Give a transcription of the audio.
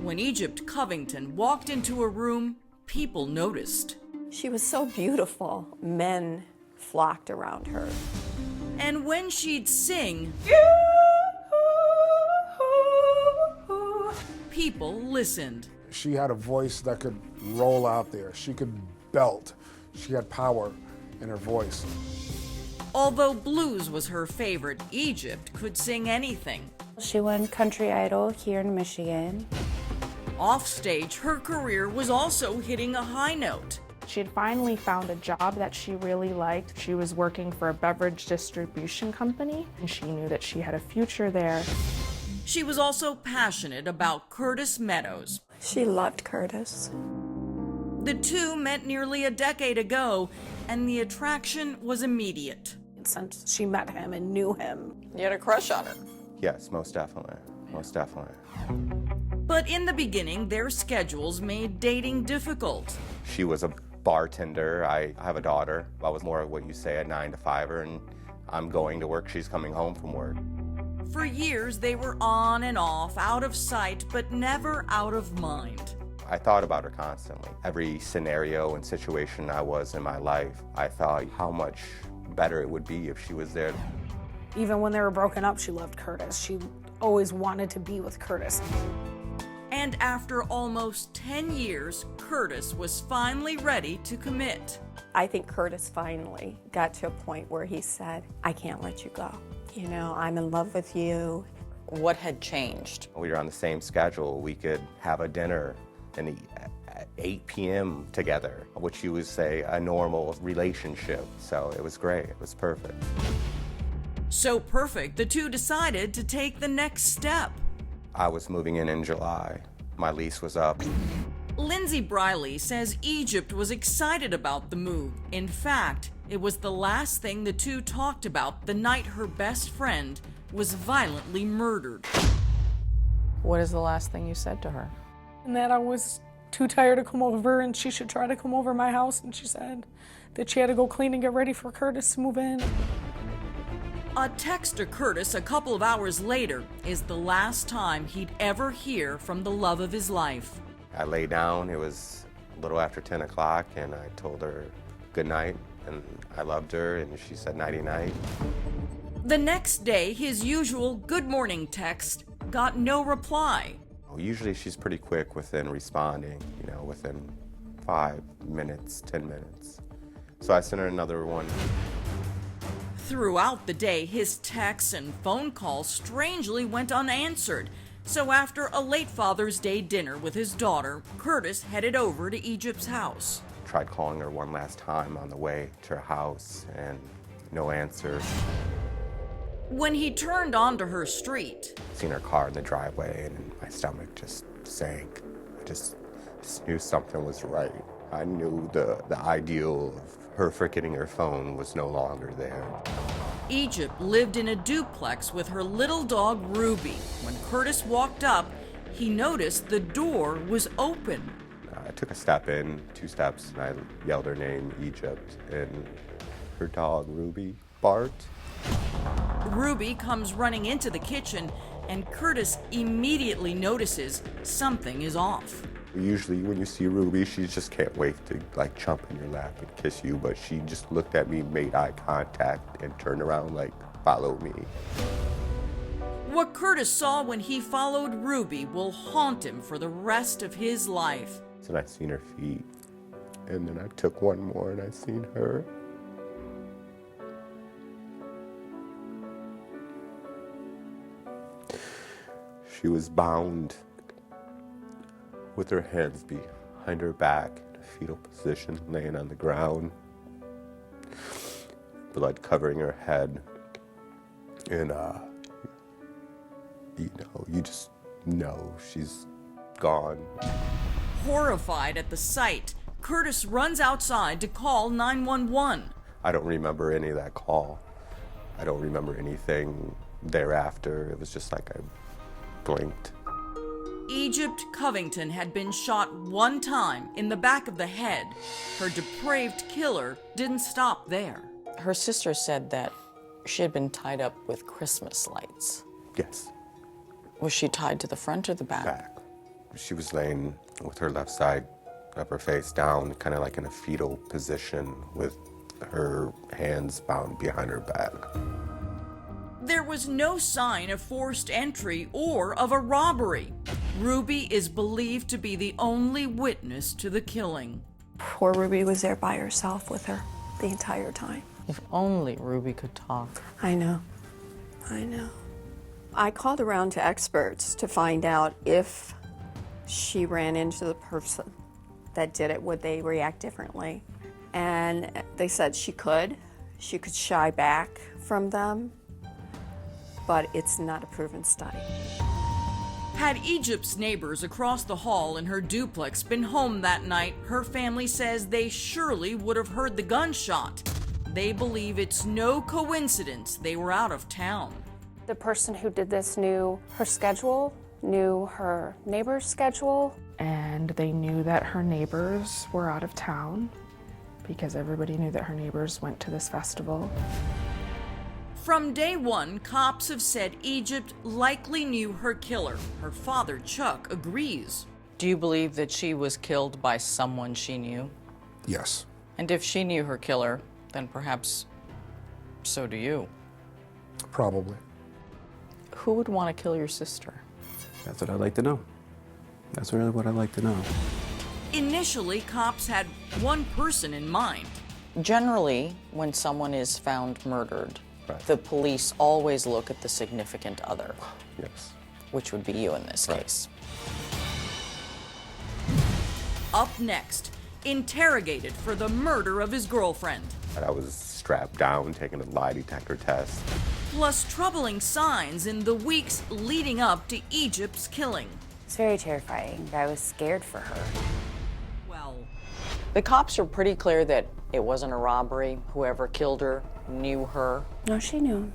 When Egypt Covington walked into a room, people noticed. She was so beautiful. Men flocked around her. And when she'd sing, people listened. She had a voice that could roll out there. She could belt. She had power in her voice. Although blues was her favorite, Egypt could sing anything. She won Country Idol here in Michigan. Offstage, her career was also hitting a high note. She had finally found a job that she really liked. She was working for a beverage distribution company, and she knew that she had a future there. She was also passionate about Curtis Meadows. She loved Curtis. The two met nearly a decade ago, and the attraction was immediate. Since she met him and knew him. You had a crush on her? Yes, most definitely. Most definitely. But in the beginning, their schedules made dating difficult. She was a bartender. I have a daughter. I was more of what you say, a 9-to-5er, and I'm going to work, she's coming home from work. For years, they were on and off, out of sight, but never out of mind. I thought about her constantly. Every scenario and situation I was in my life, I thought how much better it would be if she was there. Even when they were broken up, she loved Curtis. She always wanted to be with Curtis. And after almost 10 years, Curtis was finally ready to commit. I think Curtis finally got to a point where he said, I can't let you go. You know, I'm in love with you. What had changed? We were on the same schedule. We could have a dinner and eat at 8 p.m. together, which you would say a normal relationship. So it was great. It was perfect. So perfect, the two decided to take the next step. I was moving in July. My lease was up. Lindsay Briley says Egypt was excited about the move. In fact, it was the last thing the two talked about the night her best friend was violently murdered. What is the last thing you said to her? And that I was too tired to come over and she should try to come over my house. And she said that she had to go clean and get ready for Curtis to move in. A text to Curtis a couple of hours later is the last time he'd ever hear from the love of his life. I lay down. It was a little after 10 o'clock, and I told her good night, and I loved her, and she said nighty-night. The next day, his usual good morning text got no reply. Usually she's pretty quick within responding, you know, within 5 minutes, 10 minutes. So I sent her another one. Throughout the day, his texts and phone calls strangely went unanswered. So after a late Father's Day dinner with his daughter, Curtis headed over to Egypt's house. Tried calling her one last time on the way to her house, and no answer. When he turned onto her street, Seen her car in the driveway, and my stomach just sank. I just knew something was right. I knew the ideal of her forgetting her phone was no longer there. Egypt lived in a duplex with her little dog Ruby. When Curtis walked up, he noticed the door was open. I took a step in, 2 steps, and I yelled her name, Egypt, and her dog, Ruby, barked. Ruby comes running into the kitchen, and Curtis immediately notices something is off. Usually when you see Ruby, she just can't wait to like jump in your lap and kiss you, but she just looked at me, made eye contact, and turned around like, follow me. What Curtis saw when he followed Ruby will haunt him for the rest of his life. And I seen her feet, and then I took one more and I seen her. She was bound with her hands behind her back in a fetal position, laying on the ground, blood covering her head. And, you just know she's gone. Horrified at the sight, Curtis runs outside to call 911. I don't remember any of that call. I don't remember anything thereafter. It was just like I blinked. Egypt Covington had been shot one time in the back of the head. Her depraved killer didn't stop there. Her sister said that she had been tied up with Christmas lights. Yes. Was she tied to the front or the back? Back. She was laying with her left side of her face down, kind of like in a fetal position with her hands bound behind her back. There was no sign of forced entry or of a robbery. Ruby is believed to be the only witness to the killing. Poor Ruby was there by herself with her the entire time. If only Ruby could talk. I know. I know. I called around to experts to find out if she ran into the person that did it, would they react differently? And they said she could. She could shy back from them, but it's not a proven study. Had Egypt's neighbors across the hall in her duplex been home that night, her family says they surely would have heard the gunshot. They believe it's no coincidence they were out of town. The person who did this knew her schedule, knew her neighbor's schedule. And they knew that her neighbors were out of town because everybody knew that her neighbors went to this festival. From day one, cops have said Egypt likely knew her killer. Her father, Chuck, agrees. Do you believe that she was killed by someone she knew? Yes. And if she knew her killer, then perhaps so do you. Probably. Who would want to kill your sister? That's what I'd like to know. That's really what I'd like to know. Initially, cops had one person in mind. Generally, when someone is found murdered, the police always look at the significant other. Yes. Which would be you in this case. Up next, interrogated for the murder of his girlfriend. I was strapped down, taking a lie detector test. Plus troubling signs in the weeks leading up to Egypt's killing. It's very terrifying. I was scared for her. Well, The cops are pretty clear that it wasn't a robbery. Whoever killed her knew her. No, she knew.